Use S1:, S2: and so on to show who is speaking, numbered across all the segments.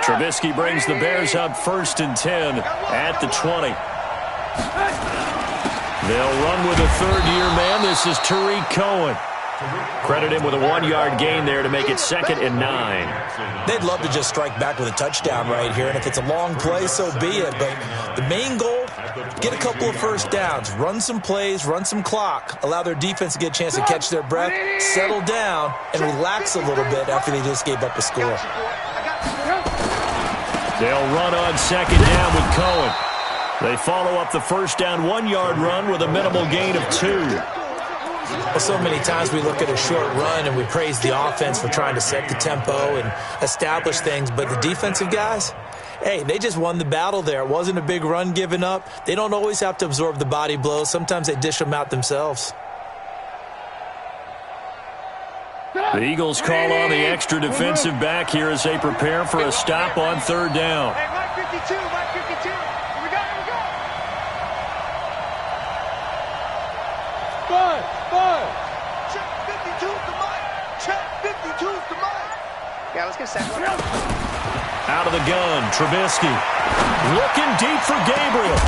S1: Trubisky brings the Bears up 1st and 10 at the 20. They'll run with a third-year man. This is Tariq Cohen. Credit him with a 1-yard gain there to make it 2nd and 9.
S2: They'd love to just strike back with a touchdown right here, and if it's a long play, so be it. But the main goal, get a couple of first downs, run some plays, run some clock, allow their defense to get a chance to catch their breath, settle down, and relax a little bit after they just gave up a score.
S1: They'll run on 2nd down with Cohen. They follow up the first down 1-yard run with a minimal gain of 2.
S2: Well, so many times we look at a short run and we praise the offense for trying to set the tempo and establish things, but the defensive guys, hey, they just won the battle there. It wasn't a big run given up. They don't always have to absorb the body blows. Sometimes they dish them out themselves.
S1: The Eagles call on the extra defensive back here as they prepare for a stop on 3rd down.
S3: Hey, Mike 52, Mike 52. Here we go, here we go. Five. Check 52 to Mike. Check 52 to Mike. Yeah, let's get a second.
S1: Out of the gun, Trubisky. Looking deep for Gabriel.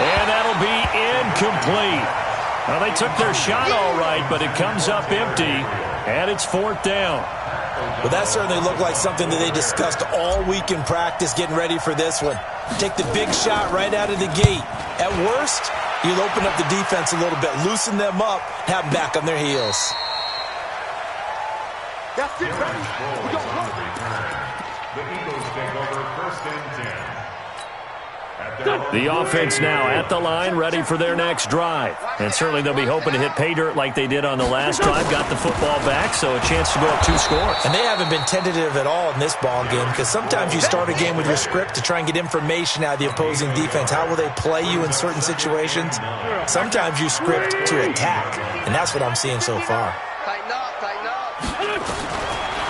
S1: And that'll be incomplete. Well, they took their shot all right, but it comes up empty, and it's 4th down.
S2: Well, that certainly looked like something that they discussed all week in practice getting ready for this one. Take the big shot right out of the gate. At worst, you'll open up the defense a little bit, loosen them up, have them back on their heels.
S3: That's it, ready? We go.
S4: The Eagles take over 1st and 10.
S1: The offense now at the line, ready for their next drive. And certainly they'll be hoping to hit pay dirt like they did on the last drive. Got the football back, so a chance to go up 2 scores.
S2: And they haven't been tentative at all in this ball game, because sometimes you start a game with your script to try and get information out of the opposing defense. How will they play you in certain situations? Sometimes you script to attack, and that's what I'm seeing so far.
S3: Tighten up.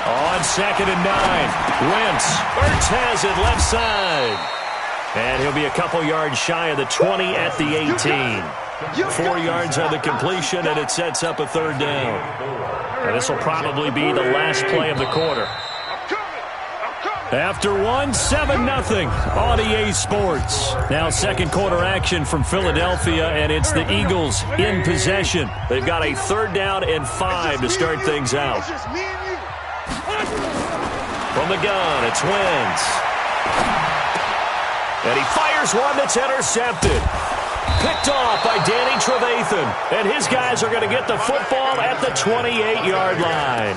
S1: On 2nd and 9, Wentz. Ertz has it left side. And he'll be a couple yards shy of the 20 at the 18. 4 yards on the completion, and it sets up a 3rd down. And this will probably be the last play of the quarter. After 1, 7-0 on EA Sports. Now 2nd quarter action from Philadelphia, and it's the Eagles in possession. They've got a 3rd down and 5 to start things out. From the gun, it's Wentz. And he fires one that's intercepted. Picked off by Danny Trevathan. And his guys are going to get the football at the 28-yard line.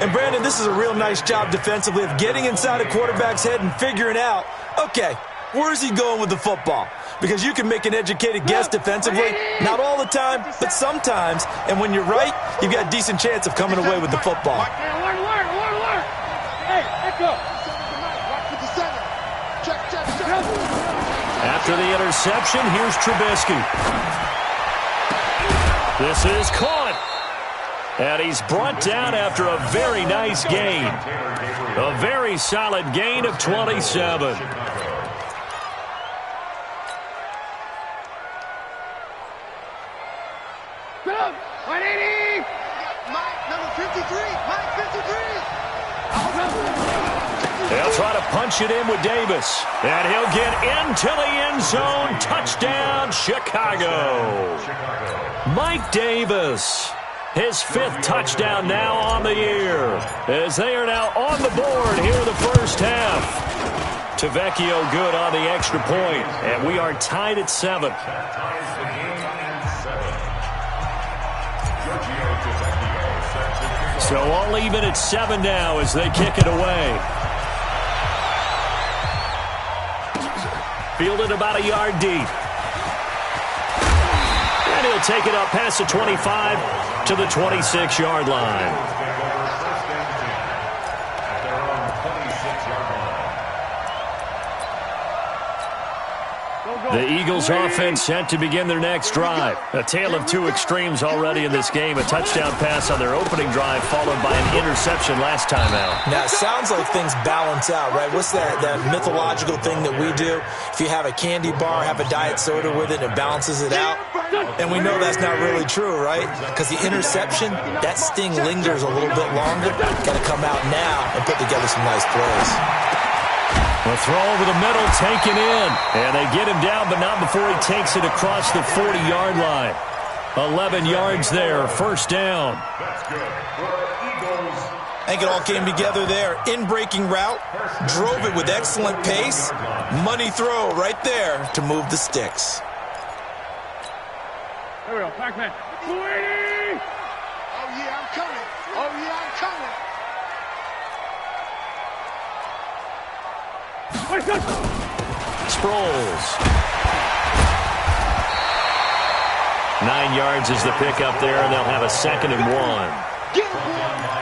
S2: And, Brandon, this is a real nice job defensively of getting inside a quarterback's head and figuring out, okay, where's he going with the football? Because you can make an educated guess defensively, not all the time, but sometimes. And when you're right, you've got a decent chance of coming away with the football.
S3: Hey, let's go.
S1: After the interception, here's Trubisky. This is caught. And he's brought down after a very nice gain. A very solid gain of 27. They'll try to punch it in with Davis. And he'll get into the end zone. Touchdown, Chicago. Mike Davis. His 5th touchdown now on the year. As they are now on the board here in the first half. Tavecchio good on the extra point. And we are tied at 7. So all even at 7 now as they kick it away. Fielded about a yard deep. And he'll take it up past the 25 to the 26-yard line. The Eagles offense set to begin their next drive. A tale of two extremes already in this game. A touchdown pass on their opening drive followed by an interception last time out.
S2: Now, it sounds like things balance out, right? What's that mythological thing that we do? If you have a candy bar, have a diet soda with it, it balances it out. And we know that's not really true, right? Because the interception, that sting lingers a little bit longer. Got to come out now and put together some nice plays.
S1: A throw over the middle, taken in. And they get him down, but not before he takes it across the 40-yard line. 11 yards there, first down.
S4: That's good. For Eagles.
S2: I think it all came together there. In-breaking route, drove it with excellent pace. Money throw right there to move the sticks.
S5: There we go, Pac-Man.
S3: Oh, yeah, I'm coming. Oh, yeah, I'm coming.
S1: Sproles. 9 yards is the pickup there, and they'll have a 2nd and 1.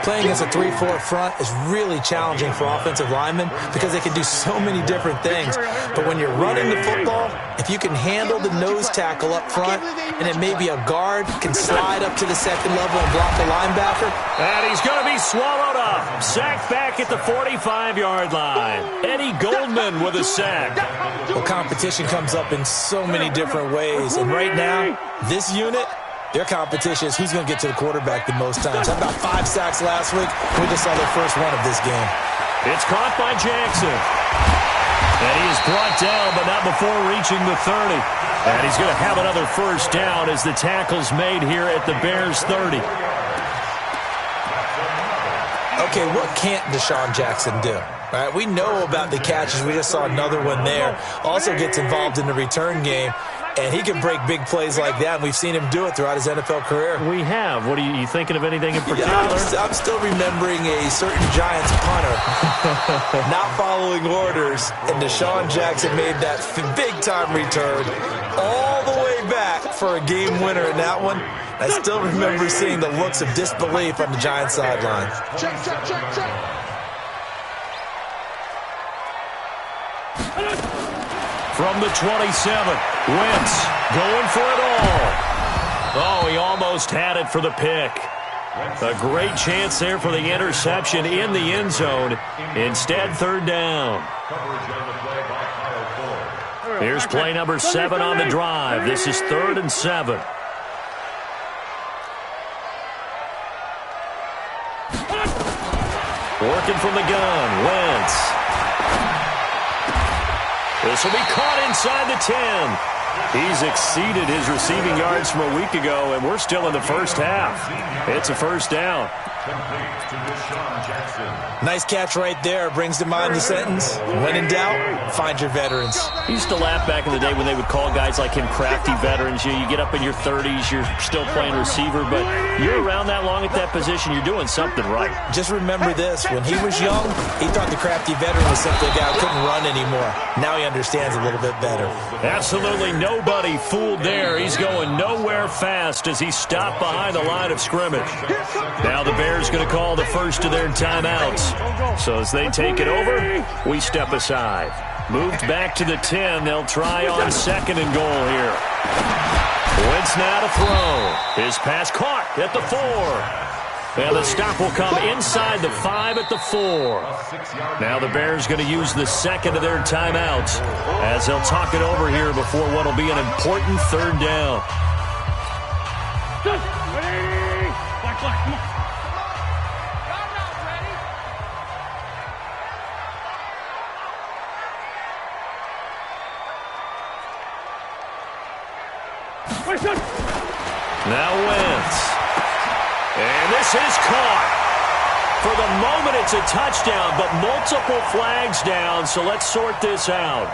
S2: Playing against a 3-4 front is really challenging for offensive linemen because they can do so many different things. But when you're running the football, if you can handle the nose tackle up front, and it may be a guard can slide up to the second level and block the linebacker.
S1: And he's going to be swallowed up. Sacked back at the 45-yard line. Eddie Goldman with a sack.
S2: Well, competition comes up in so many different ways. And right now, this unit, their competition is who's going to get to the quarterback the most times. Had about 5 sacks last week. We just saw their first one of this game.
S1: It's caught by Jackson. And he is brought down, but not before reaching the 30. And he's going to have another first down as the tackle's made here at the Bears' 30.
S2: Okay, what can't Deshaun Jackson do? All right, we know about the catches. We just saw another one there. Also gets involved in the return game. And he can break big plays like that, and we've seen him do it throughout his NFL career.
S1: We have. What are you thinking of anything in particular?
S2: Yeah, I'm still remembering a certain Giants punter not following orders, and Deshaun Jackson made that big-time return all the way back for a game winner in that one. I still remember seeing the looks of disbelief on the Giants sideline.
S3: Check.
S1: From the 27, Wentz going for it all. Oh, he almost had it for the pick. A great chance there for the interception in the end zone. Instead, 3rd down. Here's play number 7 on the drive. This is 3rd and 7. Working from the gun, Wentz. This will be caught inside the 10. He's exceeded his receiving yards from a week ago, and we're still in the first half. It's a first down.
S2: Nice catch right there. Brings to mind the sentence, when in doubt, find your veterans.
S1: I used to laugh back in the day when they would call guys like him crafty veterans. You get up in your 30s, you're still playing receiver, but you're around that long at that position, you're doing something right.
S2: Just remember this. When he was young, he thought the crafty veteran was simply a guy who couldn't run anymore. Now he understands a little bit better.
S1: Absolutely nobody fooled there. He's going nowhere fast as he stopped behind the line of scrimmage. Now the Bears going to call the first of their timeouts. So as they take it over, we step aside. Moved back to the 10. They'll try on 2nd and goal here. Wentz now to throw. His pass caught at the 4. And the stop will come inside the 5 at the 4. Now the Bears going to use the 2nd of their timeouts as they'll talk it over here before what will be an important 3rd down.
S5: Black, come on.
S1: Now Wentz. And this is caught. For the moment, it's a touchdown, but multiple flags down, so let's sort this out.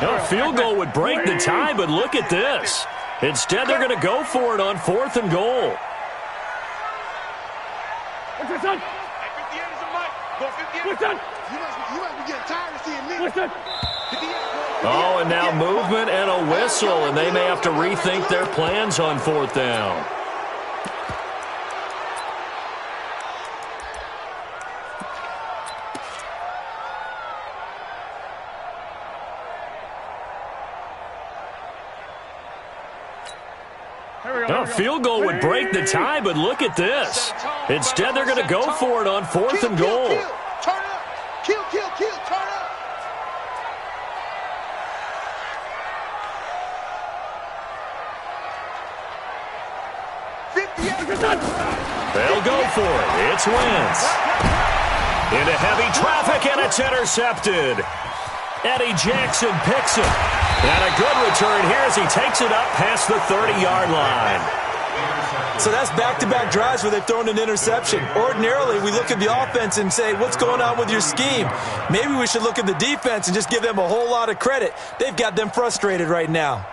S1: A field goal would break the tie, but look at this. Instead, they're going to go for it on 4th and goal.
S5: What's that, son?
S3: 58 is a mic. Go 58.
S5: What's that?
S3: You must be getting tired of seeing me.
S5: What's that?
S1: Oh, and now movement and a whistle, and they may have to rethink their plans on 4th down. A field goal would break the tie, but look at this. Instead, they're going to go for it on 4th and goal.
S3: Turn up. Kill, turn up.
S1: They'll go for it. It's Wentz. Into heavy traffic, and it's intercepted. Eddie Jackson picks it. And a good return here as he takes it up past the 30-yard line.
S2: So that's back-to-back drives where they've thrown an interception. Ordinarily, we look at the offense and say, what's going on with your scheme? Maybe we should look at the defense and just give them a whole lot of credit. They've got them frustrated right now.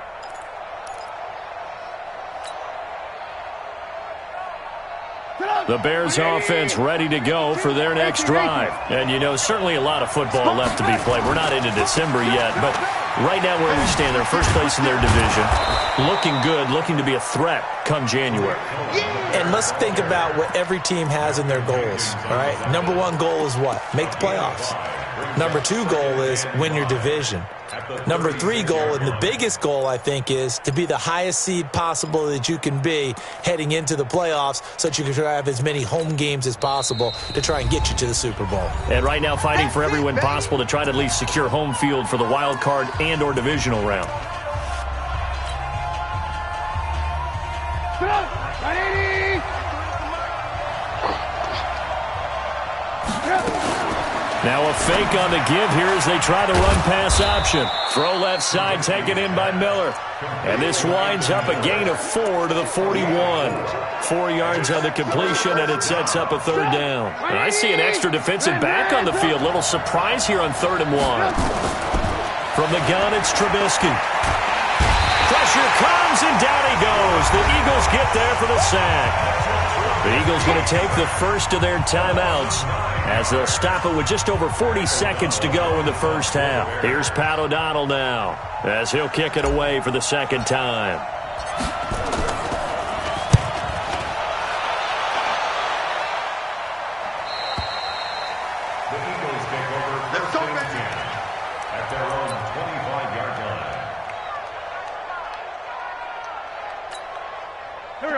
S1: The Bears offense ready to go for their next drive. And, you know, certainly a lot of football left to be played. We're not into December yet, but right now where we stand, they're first place in their division. Looking good, looking to be a threat come January.
S2: And let's think about what every team has in their goals, all right? Number one goal is what? Make the playoffs. Number two goal is win your division. Number three goal, and the biggest goal, I think, is to be the highest seed possible that you can be heading into the playoffs so that you can have as many home games as possible to try and get you to the Super Bowl.
S1: And right now fighting for every win possible to try to at least secure home field for the wild card and or divisional round. Now a fake on the give here as they try to run pass option. Throw left side taken in by Miller. And this winds up a gain of 4 to the 41. 4 yards on the completion, and it sets up a 3rd down. And I see an extra defensive back on the field. Little surprise here on 3rd and 1. From the gun, it's Trubisky. Pressure comes, and down he goes. The Eagles get there for the sack. The Eagles going to take the first of their timeouts as they'll stop it with just over 40 seconds to go in the first half. Here's Pat O'Donnell now as he'll kick it away for the second time.
S4: The Eagles take over first and 10 at their own 25-yard line.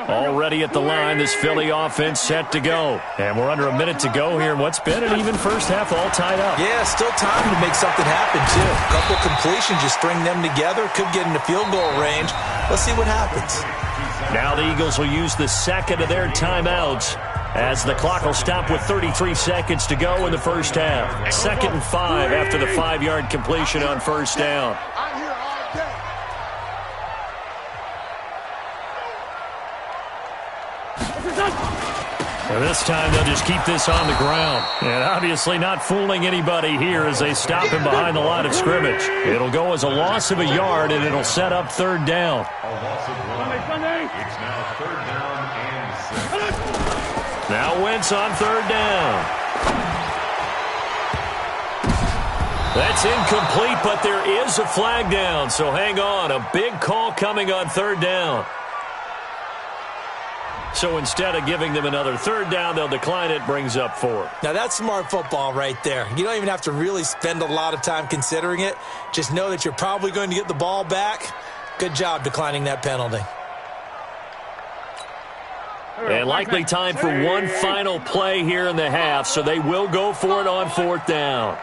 S1: Already at the line, this Philly offense set to go. And we're under a minute to go here in what's been an even first half, all tied up.
S2: Yeah, still time to make something happen, too. A couple completions, just string them together. Could get into field goal range. Let's see what happens.
S1: Now the Eagles will use the second of their timeouts as the clock will stop with 33 seconds to go in the first half. 2nd and 5 after the 5-yard completion on first down.
S3: I'm here all day.
S1: And this time they'll just keep this on the ground. And obviously not fooling anybody here as they stop him behind the line of scrimmage. It'll go as a loss of a yard, and it'll set up 3rd down.
S4: A loss of 1. It's now 3rd down and 6.
S1: Now Wentz on 3rd down. That's incomplete, but there is a flag down, so hang on. A big call coming on 3rd down. So instead of giving them another 3rd down, they'll decline it, brings up 4.
S2: Now, that's smart football right there. You don't even have to really spend a lot of time considering it. Just know that you're probably going to get the ball back. Good job declining that penalty.
S1: And likely time for one final play here in the half, so they will go for it on 4th down.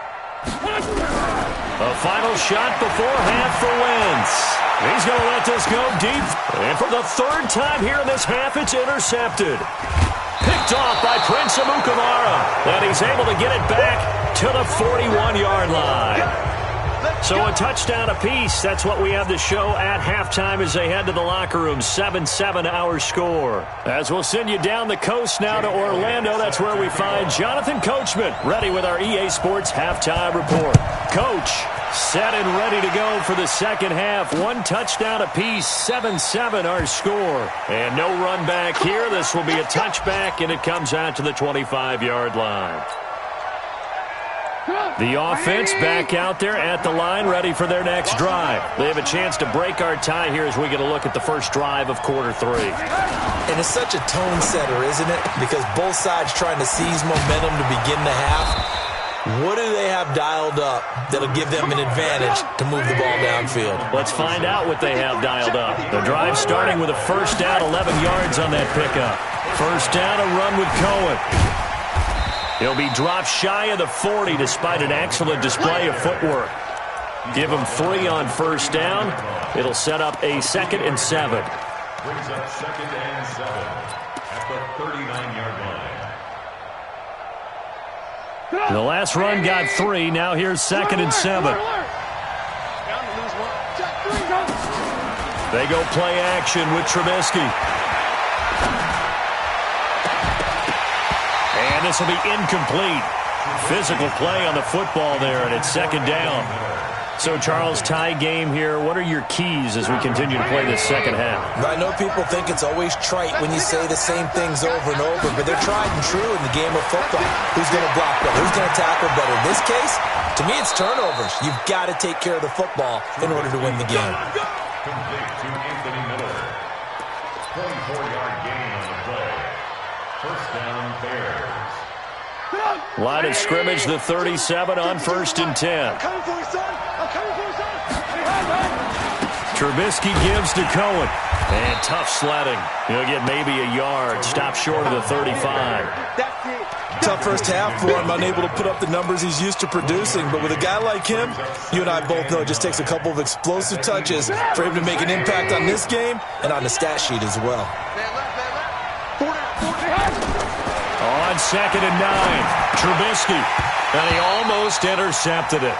S1: A final shot before half for Wentz. He's going to let this go deep. And for the 3rd time here in this half, it's intercepted. Picked off by Prince Amukamara. And he's able to get it back to the 41-yard line. So a touchdown apiece. That's what we have to show at halftime as they head to the locker room. 7-7 our score. As we'll send you down the coast now to Orlando, that's where we find Jonathan Coachman, ready with our EA Sports halftime report. Coach, set and ready to go for the second half. One touchdown apiece, 7-7 our score. And no run back here. This will be a touchback, and it comes out to the 25-yard line. The offense back out there at the line, ready for their next drive. They have a chance to break our tie here as we get a look at the first drive of quarter 3.
S2: And it's such a tone setter, isn't it? Because both sides trying to seize momentum to begin the half. What do they have dialed up that'll give them an advantage to move the ball downfield?
S1: Let's find out what they have dialed up. The drive starting with a first down, 11 yards on that pickup. First down, a run with Cohen. He'll be dropped shy of the 40 despite an excellent display of footwork. Give him 3 on first down. It'll set up a 2nd and 7.
S4: Brings up 2nd and 7 at the 39-yard line.
S1: The last run got 3. Now here's 2nd and 7. They go play action with Trubisky. And this will be incomplete. Physical play on the football there, and it's 2nd down. So, Charles, tie game here. What are your keys as we continue to play this second half?
S2: I know people think it's always trite when you say the same things over and over, but they're tried and true in the game of football. Who's going to block better? Who's going to tackle better? In this case, to me, it's turnovers. You've got to take care of the football in order to win the game.
S4: Complete to Anthony Miller. 24-yard gain on the play. First down, Bears.
S1: Line of scrimmage, the 37 on 1st and 10. Trubisky gives to Cohen. And tough sledding. He'll get maybe a yard. Stop short of the 35.
S2: Tough first half for him, unable to put up the numbers he's used to producing. But with a guy like him, you and I both know it just takes a couple of explosive touches for him to make an impact on this game and on the stat sheet as well.
S1: On 2nd and 9, Trubisky. And he almost intercepted it.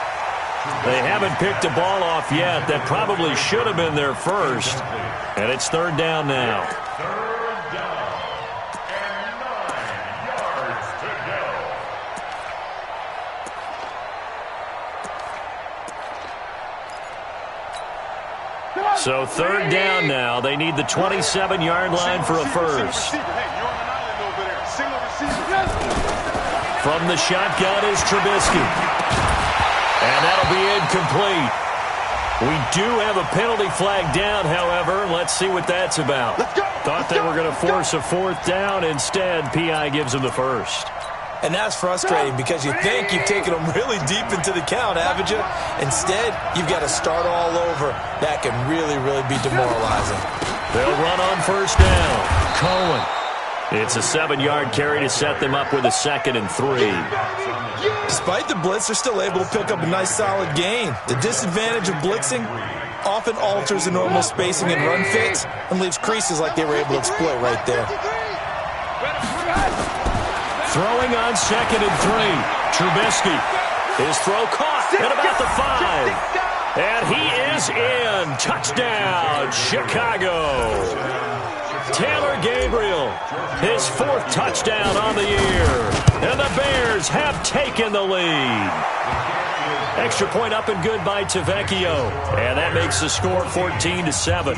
S1: They haven't picked a ball off yet. That probably should have been their first. And it's 3rd down now.
S4: 3rd down and 9 yards to go.
S1: So 3rd down now. They need the 27-yard line for a first. From the shotgun is Trubisky. And that'll be incomplete. We do have a penalty flag down, however. Let's see what that's about. Thought they were going to force a 4th down. Instead, P.I. gives them the first.
S2: And that's frustrating because you think you've taken them really deep into the count, haven't you? Instead, you've got to start all over. That can really, really be demoralizing.
S1: They'll run on first down. Cohen. It's a 7-yard carry to set them up with a 2nd and 3.
S2: Despite the blitz, they're still able to pick up a nice solid gain. The disadvantage of blitzing often alters the normal spacing and run fits and leaves creases like they were able to exploit right there.
S1: Throwing on 2nd and 3. Trubisky. His throw caught at about the 5. And he is in. Touchdown, Chicago. Taylor Gabriel, his 4th touchdown on the year. And the Bears have taken the lead. Extra point up and good by Tavecchio. And that makes the score 14-7.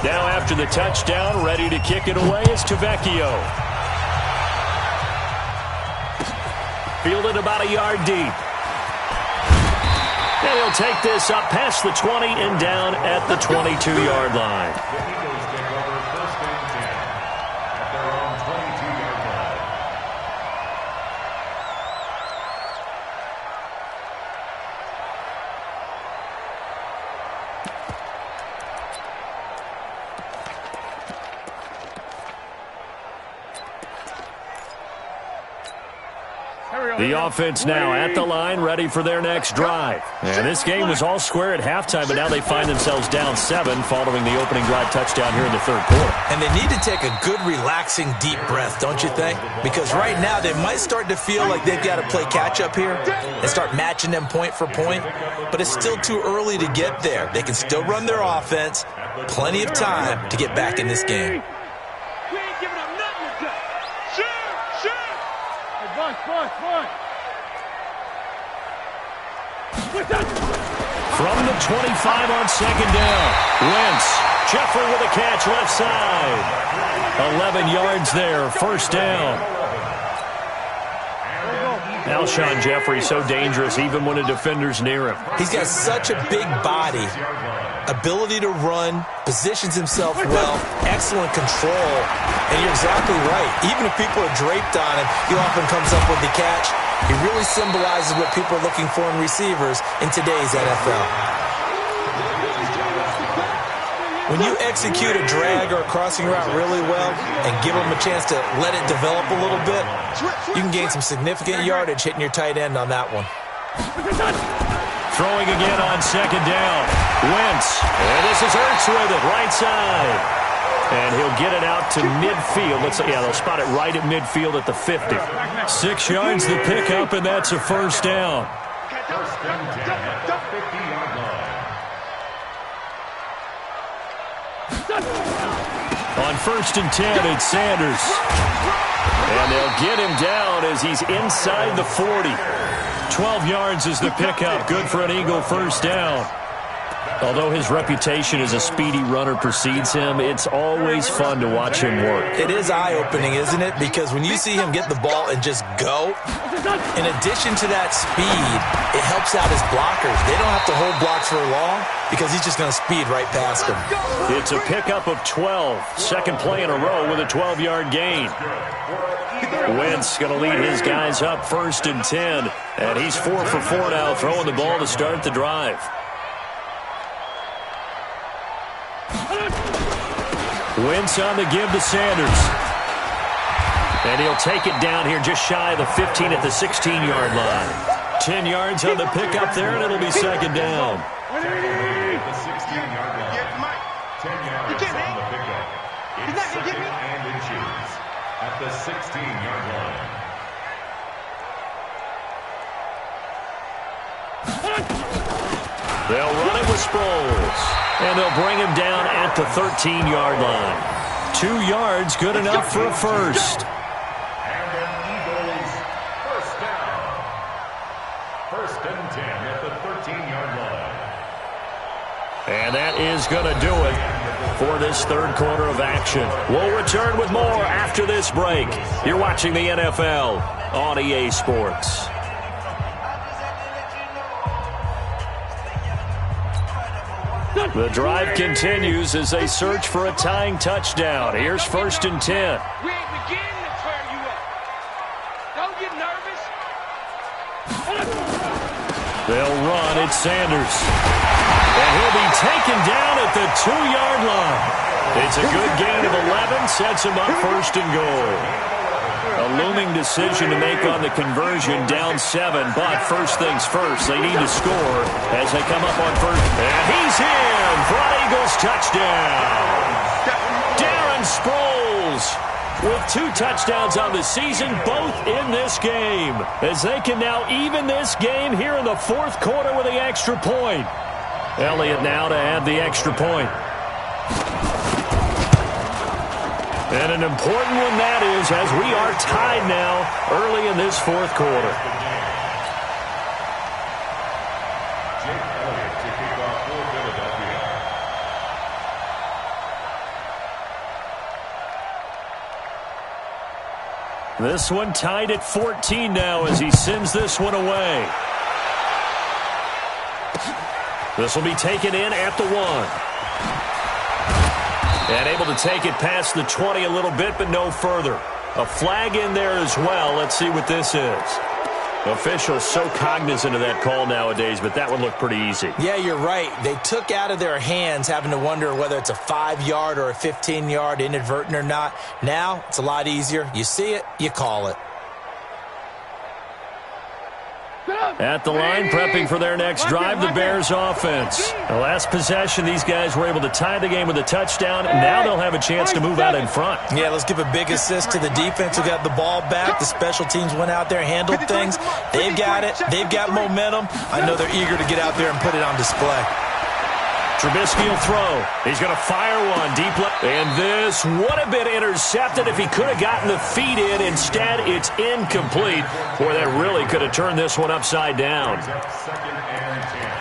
S1: Now after the touchdown, ready to kick it away is Tavecchio. Fielded about a yard deep. And he'll take this up past the 20 and down at the 22-yard line.
S4: The Eagles take over 1st and 10 at their own 22-yard line.
S1: The offense now at the line, ready for their next drive. And this game was all square at halftime, but now they find themselves down 7 following the opening drive touchdown here in the third quarter.
S2: And they need to take a good, relaxing, deep breath, don't you think? Because right now they might start to feel like they've got to play catch-up here and start matching them point for point. But it's still too early to get there. They can still run their offense. Plenty of time to get back in this game.
S1: From the 25 on second down, Wentz. Jeffrey with a catch left side. 11 yards there, first down. Alshon Jeffrey so dangerous even when a defender's near him.
S2: He's got such a big body, ability to run, positions himself well, excellent control. And you're exactly right. Even if people are draped on him, he often comes up with the catch. He really symbolizes what people are looking for in receivers in today's NFL. When you execute a drag or a crossing route really well and give them a chance to let it develop a little bit, you can gain some significant yardage hitting your tight end on that one.
S1: Throwing again on second down. Wentz. And this is Ertz with it, right side. And he'll get it out to midfield. They'll spot it right at midfield at the 50. 6 yards the pickup, and that's a first down.
S4: First and 10 at the 50-yard line.
S1: On first and 10, it's Sanders. And they'll get him down as he's inside the 40. 12 yards is the pickup. Good for an Eagle first down. Although his reputation as a speedy runner precedes him, it's always fun to watch him work.
S2: It is eye-opening, isn't it? Because when you see him get the ball and just go, in addition to that speed, it helps out his blockers. They don't have to hold blocks for long because he's just going to speed right past them.
S1: It's a pickup of 12. Second play in a row with a 12-yard gain. Wentz going to lead his guys up first and 10. And he's 4 for 4 now, throwing the ball to start the drive. Wentz on the give to Sanders. And he'll take it down here just shy of the 15 at the 16-yard line. 10 yards on the pickup there, and it'll be second down.
S4: 10 yards on the pickup. It's second and inches at the 16-yard line.
S1: They'll run it with Sproles. And they'll bring him down at the 13-yard line. 2 yards, good enough for a first.
S4: And an Eagles first down. First and 10 at the 13-yard line.
S1: And that is going to do it for this third quarter of action. We'll return with more after this break. You're watching the NFL on EA Sports. The drive continues as they search for a tying touchdown. Here's first and 10.
S5: We ain't beginning to turn you up. Don't get nervous.
S1: They'll run. It's Sanders. And he'll be taken down at the 2-yard line. It's a good gain of 11. Sets him up first and goal. A looming decision to make on the conversion, down 7. But first things first, they need to score as they come up on first. And he's in for an Eagles touchdown. Darren Sproles with 2 touchdowns on the season, both in this game, as they can now even this game here in the fourth quarter with the extra point. Elliott now to add the extra point. And an important one that is, as we are tied now early in this fourth quarter.
S4: Jake Elliott to kick off for Philadelphia.
S1: This one tied at 14 now as he sends this one away. This will be taken in at the 1. And able to take it past the 20 a little bit, but no further. A flag in there as well. Let's see what this is. Officials so cognizant of that call nowadays, but that would look pretty easy.
S2: Yeah, you're right. They took out of their hands having to wonder whether it's a 5-yard or a 15-yard inadvertent or not. Now, it's a lot easier. You see it, you call it.
S1: At the line, prepping for their next drive, the Bears offense. The last possession, these guys were able to tie the game with a touchdown, and now they'll have a chance to move out in front.
S2: Yeah, let's give a big assist to the defense who got the ball back. The special teams went out there, handled things. They've got it. They've got momentum. I know they're eager to get out there and put it on display.
S1: Trubisky will throw. He's going to fire one deep left. And this would have been intercepted if he could have gotten the feet in. Instead, it's incomplete. Boy, that really could have turned this one upside down.
S4: Second and 10.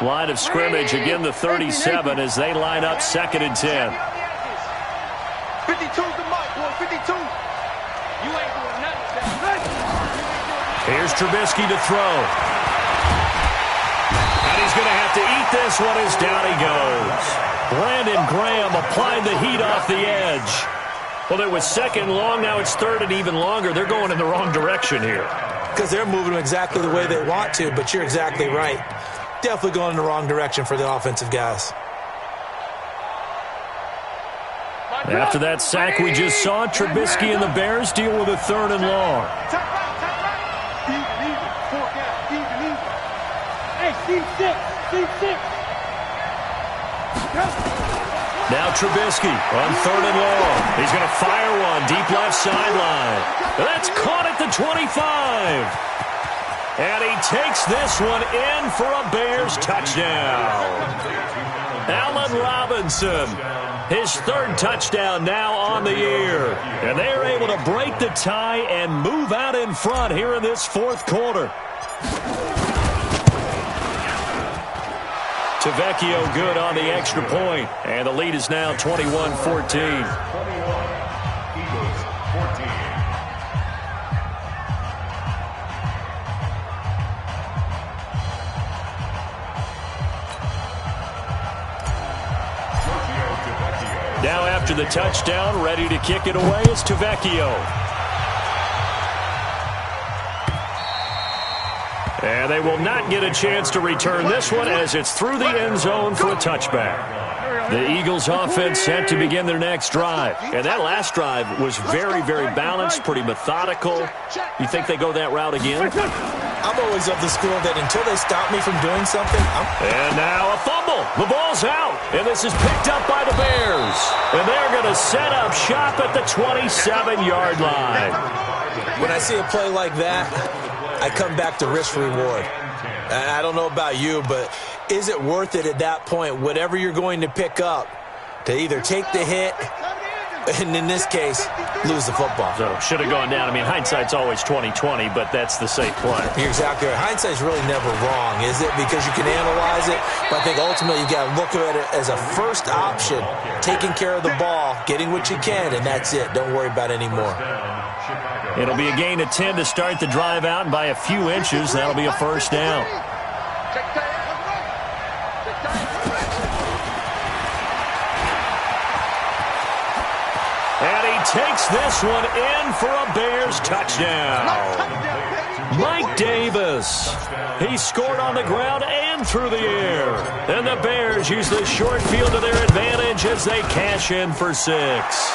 S1: Line of scrimmage, again the 37 as they line up 2nd and 10.
S3: 52's the mic, boy, 52.
S5: You ain't doing nothing.
S1: Here's Trubisky to throw. And he's going to have to eat this one as down he goes. Brandon Graham applied the heat off the edge. Well, it was 2nd and long, now it's 3rd and even longer. They're going in the wrong direction here.
S2: Because they're moving them exactly the way they want to, but you're exactly right. Definitely going in the wrong direction for the offensive guys.
S1: After that sack we just saw, Trubisky and the Bears deal with a 3rd and long.
S5: Hey, C6.
S1: Now Trubisky on 3rd and long. He's going to fire one deep left sideline. That's caught at the 25. And he takes this one in for a Bears touchdown. Allen Robinson, his 3rd touchdown now on the year. And they're able to break the tie and move out in front here in this 4th quarter. Tavecchio good on the extra point. And the lead is now 21-14. Now after the touchdown, ready to kick it away is Tavecchio. And they will not get a chance to return this one as it's through the end zone for a touchback. The Eagles offense set to begin their next drive. And that last drive was very, very balanced, pretty methodical. You think they go that route again?
S2: I'm always of the school that until they stop me from doing something,
S1: And now a fumble. The ball's out. And this is picked up by the Bears. And they're going to set up shop at the 27-yard line.
S2: When I see a play like that, I come back to risk reward. I don't know about you, but is it worth it at that point, whatever you're going to pick up, to either take the hit, and in this case, lose the football?
S1: So should have gone down. I mean, hindsight's always 20/20, but that's the safe play.
S2: You're exactly right. Hindsight's really never wrong, is it? Because you can analyze it, but I think ultimately you got to look at it as a first option, taking care of the ball, getting what you can, and that's it. Don't worry about any more.
S1: It'll be a gain of 10 to start the drive out, and by a few inches, that'll be a first down. And he takes this one in for a Bears touchdown. Mike Davis. He scored on the ground and through the air. And the Bears use the short field to their advantage as they cash in for 6.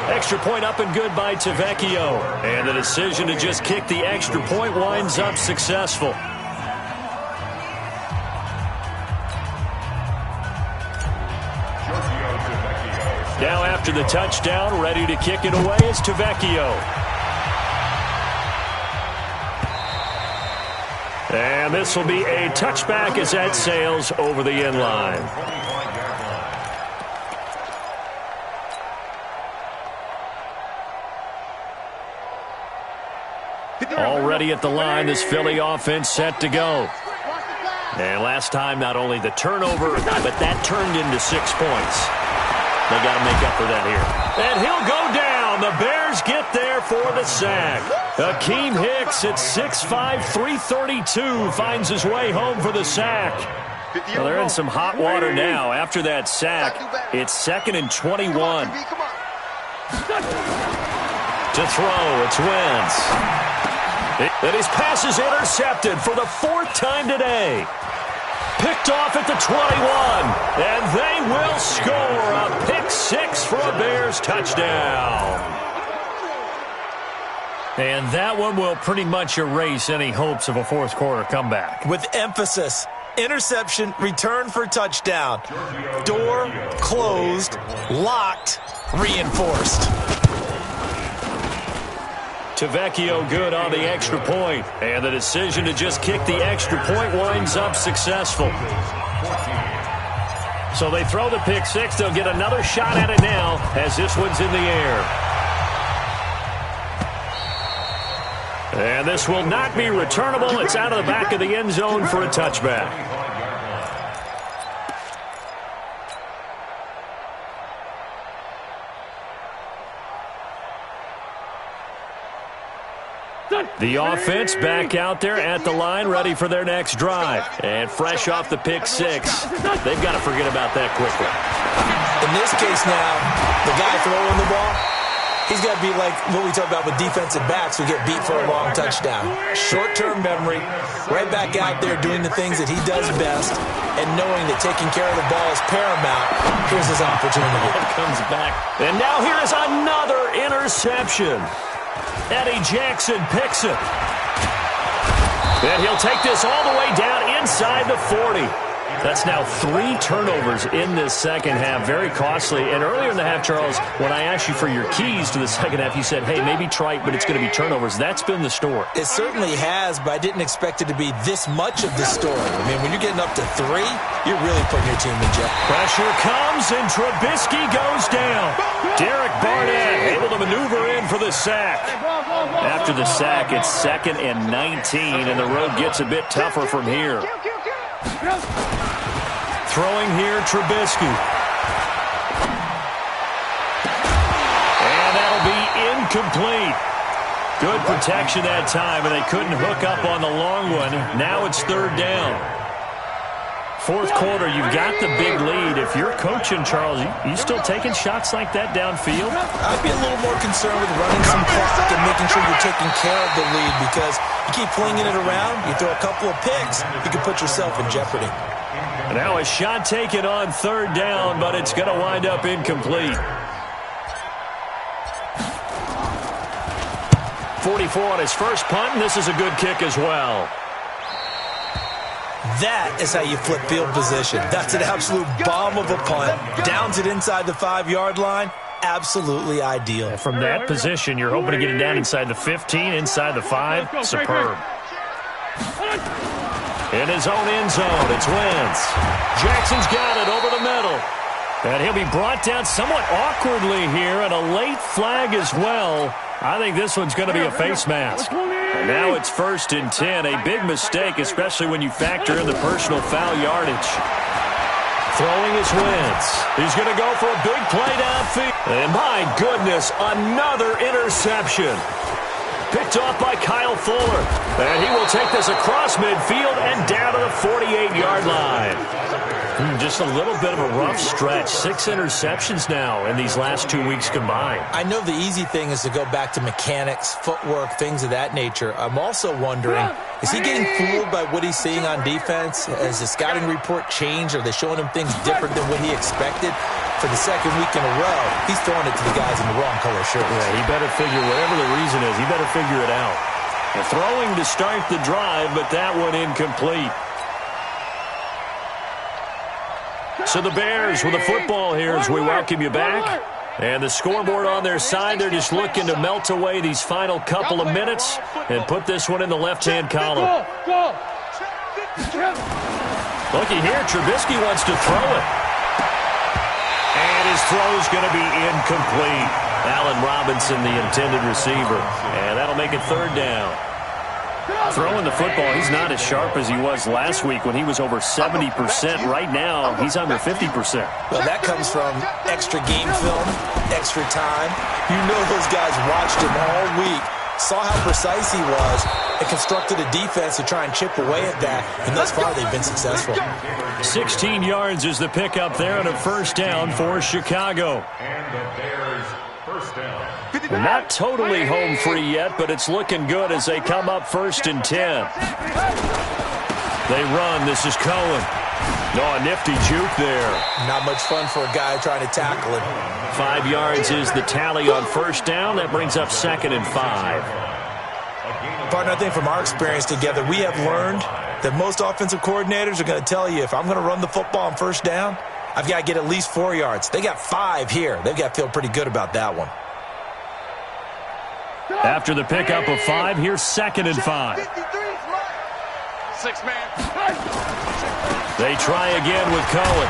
S1: Extra point up and good by Tavecchio. And the decision to just kick the extra point winds up successful. Now after the touchdown, ready to kick it away is Tavecchio. And this will be a touchback as that sails over the end line. Already at the line, this Philly offense set to go. And last time, not only the turnover, but that turned into 6 points. They got to make up for that here. And he'll go down. The Bears get there for the sack. Akeem Hicks at 6'5", 332 finds his way home for the sack. Well, they're in some hot water now. After that sack, it's 2nd and 21. To throw, it's Wentz. And his pass is intercepted for the 4th time today. Picked off at the 21. And they will score a pick 6 for a Bears touchdown. And that one will pretty much erase any hopes of a fourth quarter comeback.
S2: With emphasis. Interception, return for touchdown. Door closed, locked, reinforced.
S1: Tavecchio good on the extra point. And the decision to just kick the extra point winds up successful. So they throw the pick 6. They'll get another shot at it now as this one's in the air. And this will not be returnable. It's out of the back of the end zone for a touchback. The offense back out there at the line, ready for their next drive. And fresh off the pick 6. They've got to forget about that quickly.
S2: In this case now, the guy throwing the ball, he's got to be like what we talk about with defensive backs who get beat for a long touchdown. Short-term memory, right back out there doing the things that he does best, and knowing that taking care of the ball is paramount. Here's his opportunity.
S1: It comes back. And now here is another interception. Eddie Jackson picks it. And he'll take this all the way down inside the 40. That's now 3 turnovers in this second half. Very costly. And earlier in the half, Charles, when I asked you for your keys to the second half, you said, hey, maybe try it, but it's going to be turnovers. That's been the story.
S2: It certainly has, but I didn't expect it to be this much of the story. I mean, when you're getting up to 3, you're really putting your team in jeopardy.
S1: Pressure comes, and Trubisky goes down. Derek Barnett able to maneuver in for the sack. After the sack, it's 2nd and 19, and the road gets a bit tougher from here. Throwing here, Trubisky. And that'll be incomplete. Good protection that time, and they couldn't hook up on the long one. Now it's 3rd down. Fourth quarter, you've got the big lead. If you're coaching, Charles, you still taking shots like that downfield?
S2: I'd be a little more concerned with running some clock and making sure you're taking care of the lead, because you keep flinging it around, you throw a couple of picks, you can put yourself in jeopardy.
S1: Now a shot taken on 3rd down, but it's going to wind up incomplete. 44 on his first punt, and this is a good kick as well.
S2: That is how you flip field position. That's an absolute bomb of a punt. Downs it inside the 5-yard line. Absolutely ideal.
S1: And from that position, you're hoping to get it down inside the 15, inside the 5. Superb. In his own end zone, it's Wentz. Jackson's got it over the middle. And he'll be brought down somewhat awkwardly here, and a late flag as well. I think this one's going to be a face mask. And now it's 1st and 10. A big mistake, especially when you factor in the personal foul yardage. Throwing is Wentz. He's going to go for a big play downfield. And my goodness, another interception. Picked off by Kyle Fuller. And he will take this across midfield and down to the 48-yard line. Just a little bit of a rough stretch. 6 interceptions now in these last 2 weeks combined.
S2: I know the easy thing is to go back to mechanics, footwork, things of that nature. I'm also wondering, is he getting fooled by what he's seeing on defense? Has the scouting report changed? Are they showing him things different than what he expected? For the 2nd week in a row, he's throwing it to the guys in the wrong color shirts.
S1: Yeah, he better figure, whatever the reason is, he better figure it out. And throwing to start the drive, but that one incomplete. So the Bears with the football here as we welcome you back. And the scoreboard on their side, they're just looking to melt away these final couple of minutes and put this one in the left-hand column. Looky here, Trubisky wants to throw it. And his throw's going to be incomplete. Allen Robinson, the intended receiver. And that'll make it 3rd down. Throwing the football, he's not as sharp as he was last week when he was over 70%. Right now, he's under 50%.
S2: Well, that comes from extra game film, extra time. You know those guys watched him all week, saw how precise he was, and constructed a defense to try and chip away at that. And thus far, they've been successful.
S1: 16 yards is the pickup there, and a 1st down for Chicago.
S4: And the Bears' First down.
S1: Not totally home free yet, but it's looking good as they come up 1st and 10. They run. This is Cohen. Oh, a nifty juke there.
S2: Not much fun for a guy trying to tackle him.
S1: 5 yards is the tally on 1st down. That brings up 2nd and 5.
S2: Partner, I think from our experience together, we have learned that most offensive coordinators are going to tell you, if I'm going to run the football on 1st down, I've got to get at least 4 yards. They got 5 here. They've got to feel pretty good about that one.
S1: After the pickup of 5, here's 2nd and 5.
S5: 6 man.
S1: They try again with Cohen.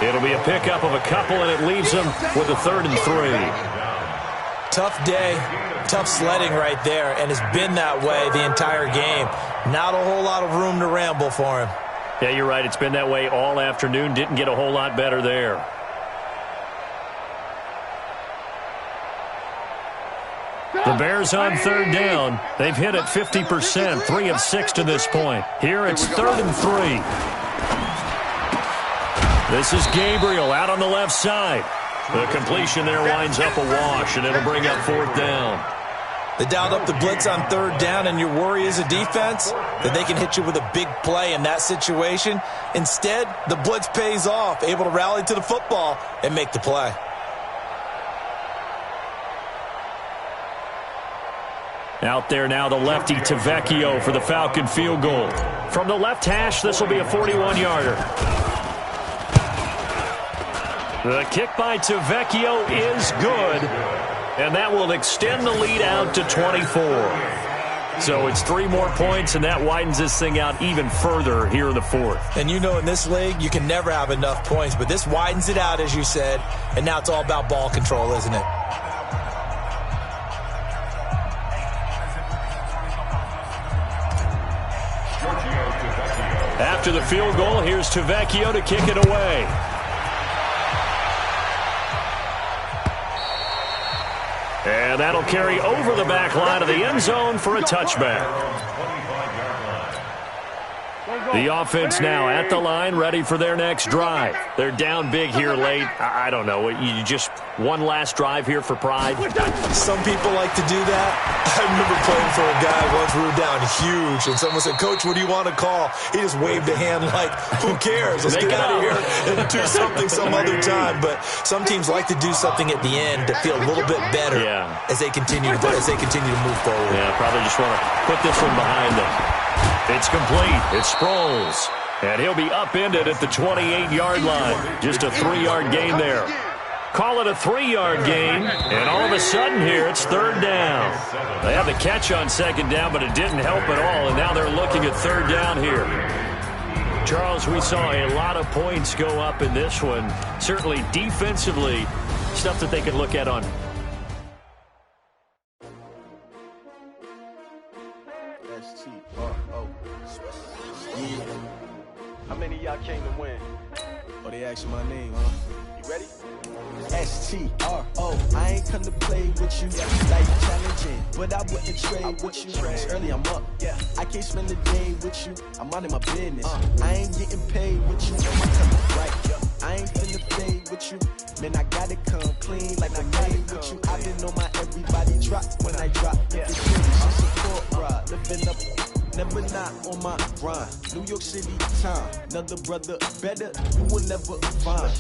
S1: It'll be a pickup of a couple, and it leaves them with a 3rd and 3.
S2: Tough day, tough sledding right there, and it's been that way the entire game. Not a whole lot of room to ramble for him.
S1: Yeah, you're right. It's been that way all afternoon. Didn't get a whole lot better there. The Bears on 3rd down. They've hit it 50%, 3 of 6 to this point. Here it's 3rd and 3. This is Gabriel out on the left side. The completion there winds up a wash, and it'll bring up 4th down.
S2: They dialed up the blitz on 3rd down, and your worry as a defense that they can hit you with a big play in that situation. Instead, the blitz pays off, able to rally to the football and make the play.
S1: Out there now, the lefty Tavecchio for the Falcon field goal. From the left hash, this will be a 41-yarder. The kick by Tavecchio is good, and that will extend the lead out to 24. So it's 3 more points, and that widens this thing out even further here in the 4th.
S2: And you know in this league, you can never have enough points, but this widens it out, as you said, and now it's all about ball control, isn't it?
S1: After the field goal, here's Tavecchio to kick it away. And that'll carry over the back line of the end zone for a touchback. The offense now at the line, ready for their next drive. They're down big here late. I don't know. You just one last drive here for pride?
S2: Some people like to do that. I remember playing for a guy once we were down huge, and someone said, "Coach, what do you want to call?" He just waved a hand like, "Who cares? Let's get out of here and do something some other time." But some teams like to do something at the end to feel a little bit better as they continue to move forward.
S1: Yeah, probably just want to put this one behind them. It's complete. It's Sproles. And he'll be upended at the 28-yard line. Just a 3-yard gain there. Call it a 3-yard gain, and all of a sudden here it's 3rd down. They had the catch on 2nd down, but it didn't help at all, and now they're looking at 3rd down here. Charles, we saw a lot of points go up in this one. Certainly defensively, stuff that they could look at on.
S6: How many of y'all came to win? Oh, they asking my name, huh? You ready? S-T-R-O. I ain't come to play with you. Life challenging, but I wouldn't trade with you. It's early, I'm up. I can't spend the day with you. I'm minding my business. I ain't getting paid with you. I'm coming right. I ain't finna play with you. Man, I gotta come clean like I'm made with you. I've been on my everybody drop when I drop. If it's really some support, ride. Living up. Never not on my grind. New York City time. Another brother better, you will never find.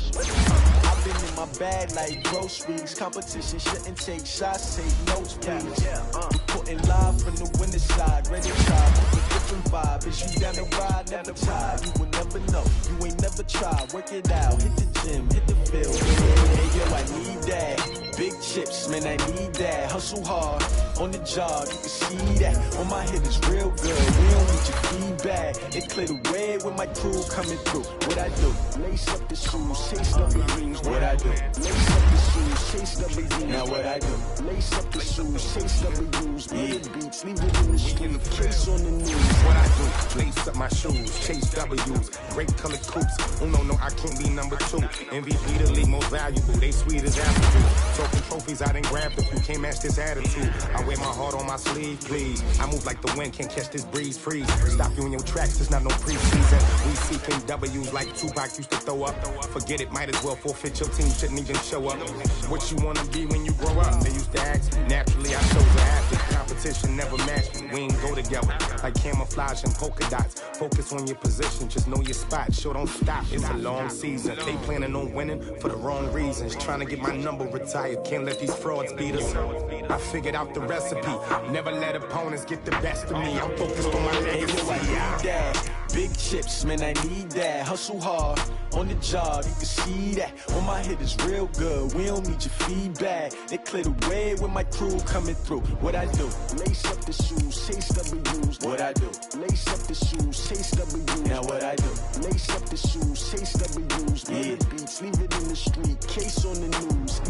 S6: I've been in my bag like groceries. Competition shouldn't take shots, take notes, please. Reporting live from the winter side. Ready to try with a different vibe. Is you down the ride? Never tired. You will never know. You ain't never tried. Work it out. Hit the gym. Hit the field. Hey, yo, I need that. Big chips, man, I need that. Hustle hard on the job. You can see that. On my head is real good. We don't need your feedback. It clear the way when my crew coming through. What I do? Lace up the shoes, chase up the dreams. What I do? Lace up the shoes, chase up the dreams. Now what I do? Lace up the shoes, chase up the dreams. Beat beats, leave it in the street. Case on the news.
S7: What I do? Lace up my shoes, chase W's. Great color coops. Oh no, I can't be number 2. MVP the league most valuable. They sweet as apple juice. So broken trophies, I didn't grab the few. Can't match this attitude. I wear my heart on my sleeve, please. I move like the wind, can't catch this breeze, freeze. Stop you in your tracks, there's not no preseason. We seeking W's like Tupac used to throw up. Forget it, might as well forfeit. Your team shouldn't even show up. What you wanna be when you grow up? They used to ask. Naturally, I chose an athlete. Competition never matched me. We ain't go together like camouflage and polka dots. Focus on your position, just know your spot. Sure, don't stop. It's a long season. They planning on winning for the wrong reasons. Trying to get my number retired. Can't let these frauds beat us. I figured out the recipe. Never let opponents get the best of me. I'm focused on my legacy.
S6: Big chips, man, I need that. Hustle hard on the job, you can see that. On my hit is real good, we don't need your feedback. They clear the way with my crew coming through. What I do? Lace up the shoes, chase W's. What I do? Lace up the shoes, chase W's. Now what I do? Lace up the shoes, chase W's. Yeah. Beats, leave it in the street, case on the news.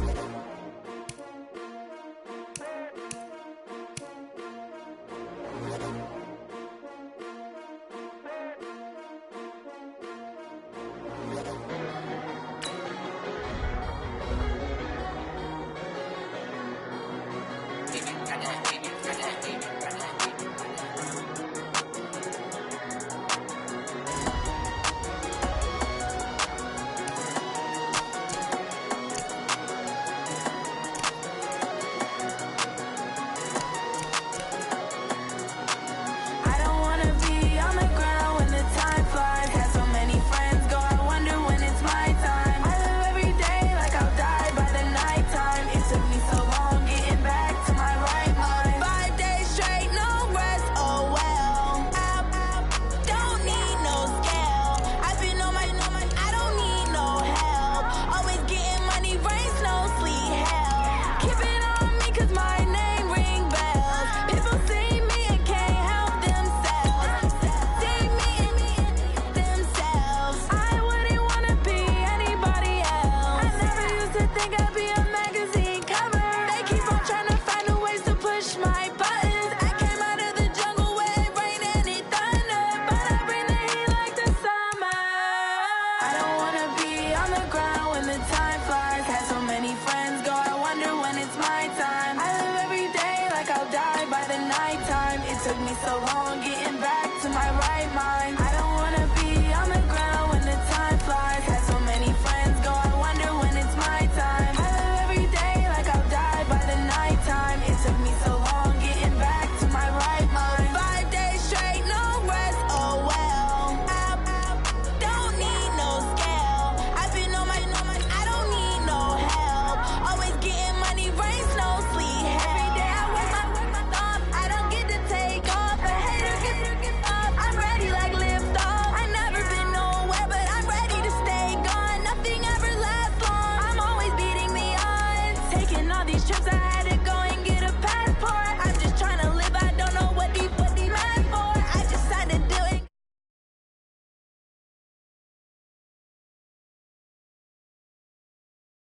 S8: Took me so long getting